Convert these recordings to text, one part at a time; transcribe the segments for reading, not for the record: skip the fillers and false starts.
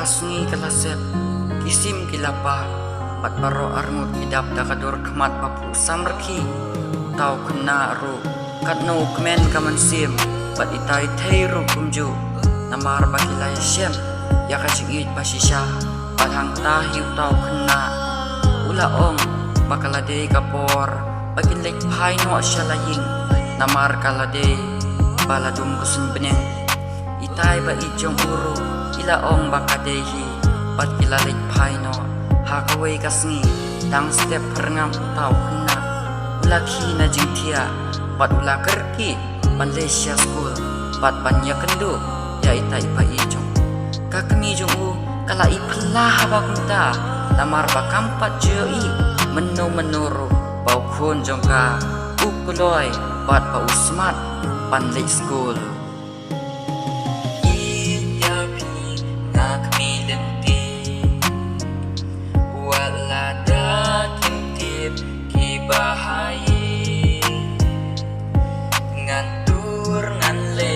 kasngi kalaset kisim kilapa pat baro arngut kidap dakadur kemat papu samrki tau kena ru katno kemen kaman sim pat itai thei ru kumju namar bakilai shem ya kajingit pasisha pat hang tahi tau kena ula ong bakalade kapor bagilek pai no shalaying namar kalade baladum kusun beneng itai ba ijong uru ila ong bakadehi pat kilalek pai no hakaway kasngi tang step perngam tau kena ula kina jingtia pat ula kerki Malaysia school pat banyak kendu ya itai ba ijong kakmi jong u kala iplah bakunta namar bakampat joi menuru bau kun jongka ukuloi pat pa usmat panlek school ngantur nganle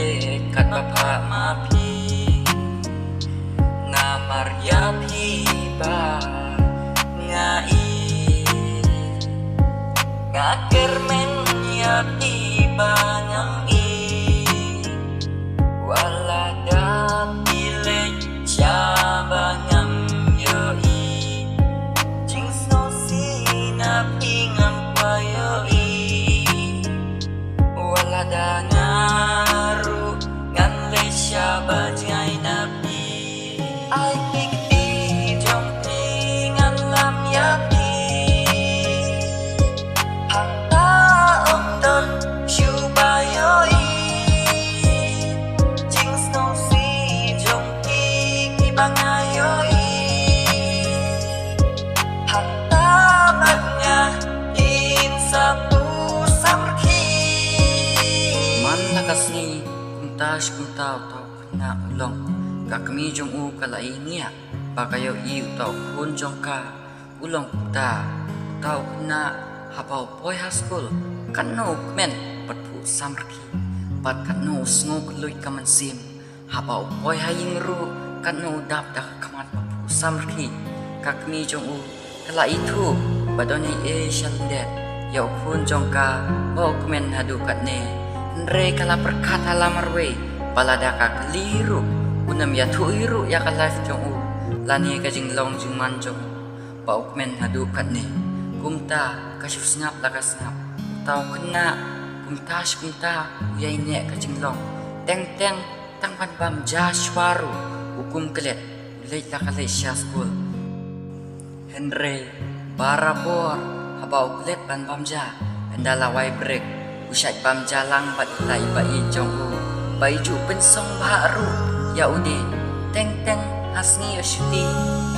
kat bapak mapi ngamar ya piba ngai ngaker men ya piba ngai walada pilek cabangam yoi jing so sina pingam yoi walada ngaru ngan le syaba jai nabi ai pikti jom ngan lam yapi hanta om don shubayoi jing snow si jom ki bangayoi hanta manya in sapu samki kasni kumtas kumtau tau kena ulong kakmi jong u kalai nia bakayo iu tau kun jong ka ulong ta tau kena hapau poi haskul kanu men patpu samrki pat kanu sngo klui kaman sim hapau poi haying ru kanu dap dak kamat patpu samrki kakmi jong u kalai thu badoni e shalde yau kun jong ka bok men hadu katne Nre kala perkata lamarwe balada ka keliru unam ya tuiru ya ka life jong u lani ka jing long jing man jong pauk men hadu katne kumta kasyuf snap laka snap tau kena kumta uyai ne ka jing long teng tang pan bam jashwaru hukum kelet ulai ta ka Malaysia school Henry barabor habau kelet ban bam ja hendala wai break usai pam jalang pat tai bai jong u bai ju pensong baru ya ude teng hasni asyuti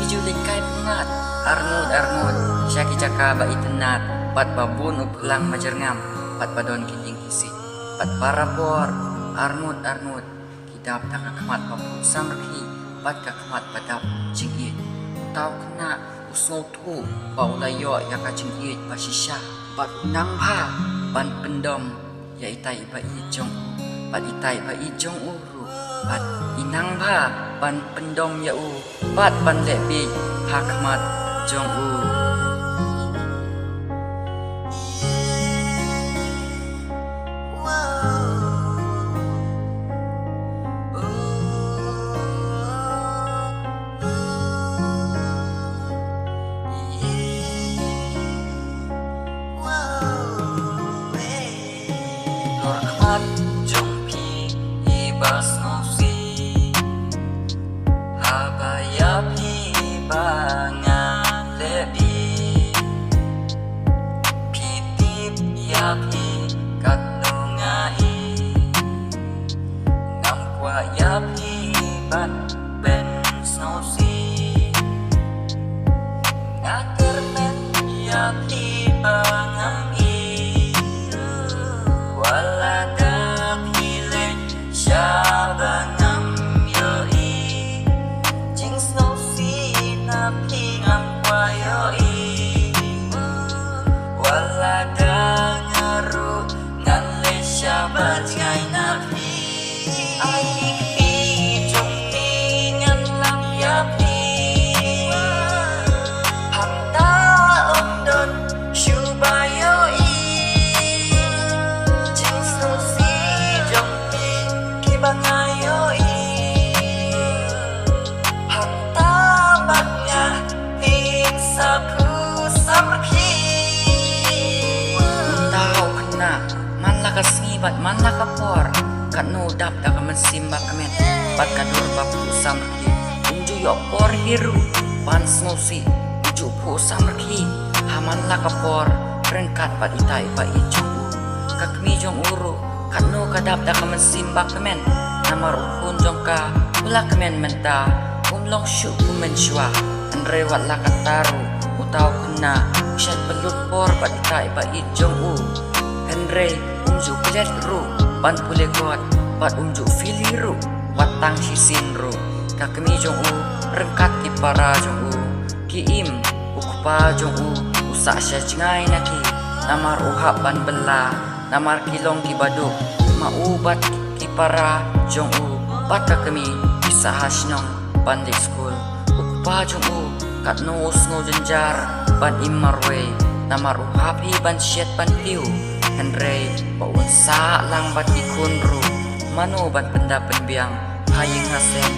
hiju likai pengat armud syaki jaka bai tenat pat babun upulang majerngam pat badon kiting kisi pat parapor armud kidap tak kemat papu samrki pat kemat padap jingi tau kena usno tu paulayo ya ka jingi pasisha pat nang pha ban pendom ya itai ba ijong pat itai ba ijong uru pat inang ba ban pendom ya u pat ban lebi hakmat jong u jompi ibas nosi habaya bangan lebi pitip yapi katnungai ngamkwa yapi ban ben nosi ngaker men yapi bangam walada pilek syabangam yoi jing snow si na pingam kwa yoi walada ngaru ngan le syabat ngai napi ai pi jong ni ngan lam yapi bat man lakapor kat no dap da kaman simba kamen bat kadur bapu samrki unju yo por hiru pan snosi uju pu samrki haman lakapor rengkat bat itai ba ijungu kakmi jong uru kat no kadap da kaman simba kamen namar ukun jongka ula kamen menta umlong syu kumen shwa andre wat lakataru utau kena usyat belut por bat itai ba ijungu Henry umju pelet ru ban pule kot bat umju filiru watang sisin ru kakmi jong u rengkat ki para jong u ki im ukpa jong u usak sya cengai naki namar uhap ban bela namar kilong ki baduk ma ubat ki para jong u bat kakmi bisa hasnong ban di school ukpa jong u kat no usno jenjar ban imarwe namar uhap hi ban syet ban tiu Henry paun sa lang bat ikun ru mano bat benda penbiang haying hasen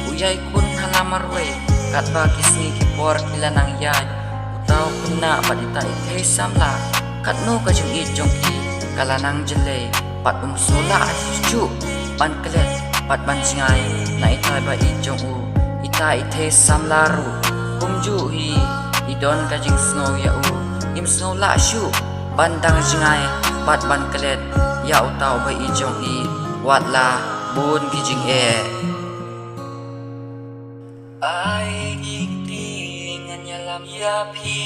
uyai kun halamar we kat bagis ni kipor kilanang yai utau kena bat ita ite samla kat no kajung ijong ki kalanang jele pat sola ju ban kelet pat ban singai na ita ba ijong u ita ite samla ru kumju hi idon kajing snow ya u im snow la shu bandang jingai pat ban kelet ya utau ba ijong i watla bun kijing e ai gikti nganyalam ya pi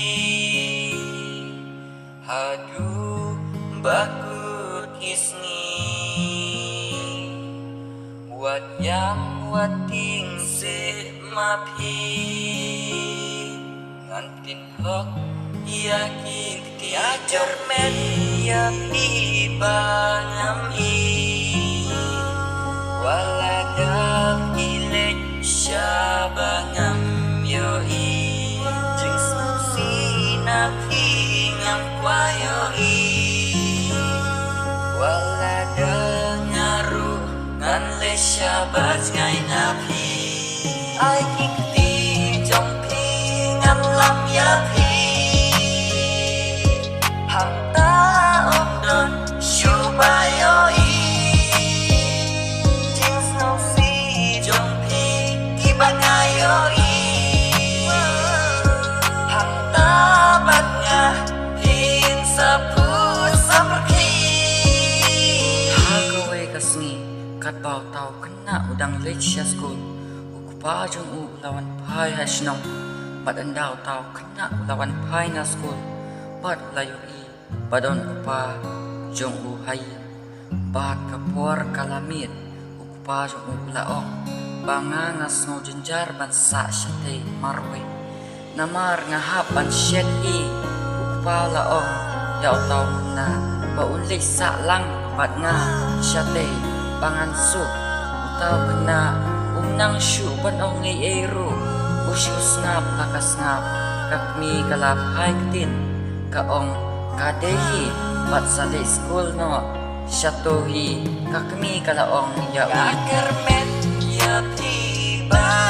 hadu bakut isni wat yang wating se mapi ngantin hok ya gikti ajar men ya pi bangam i waladam ilek syabangam yo i jeng susi nafi ngam kwayo i waladam ngaru ngan le syabat ngai nafi ai kikti jong pi ngam lam ya pi hamta omdon syubayo i jeng snosi jong pi kibangayo i hamta batnya hin sapu saperki hagawe kasni kat bau tau kena udang lecia school ukupa jong u lawan pai hasnong bat andau tau kena lawan pai na school bat layo i badon upa jong u hai bat kapor kalamit upa jong u laong banga ngasno jenjar ban sa syate marwe namar ngahap ban syet i upa laong ya utau na baun le sa lang bat nga syate bangan su utau kena umnang syu ban ong ngai eru usyu snap lakas ngap kakmi kalap hai ktin kaong kadehi bat sale school no syatohi kakmi kalaong ya Kakermen ya tiba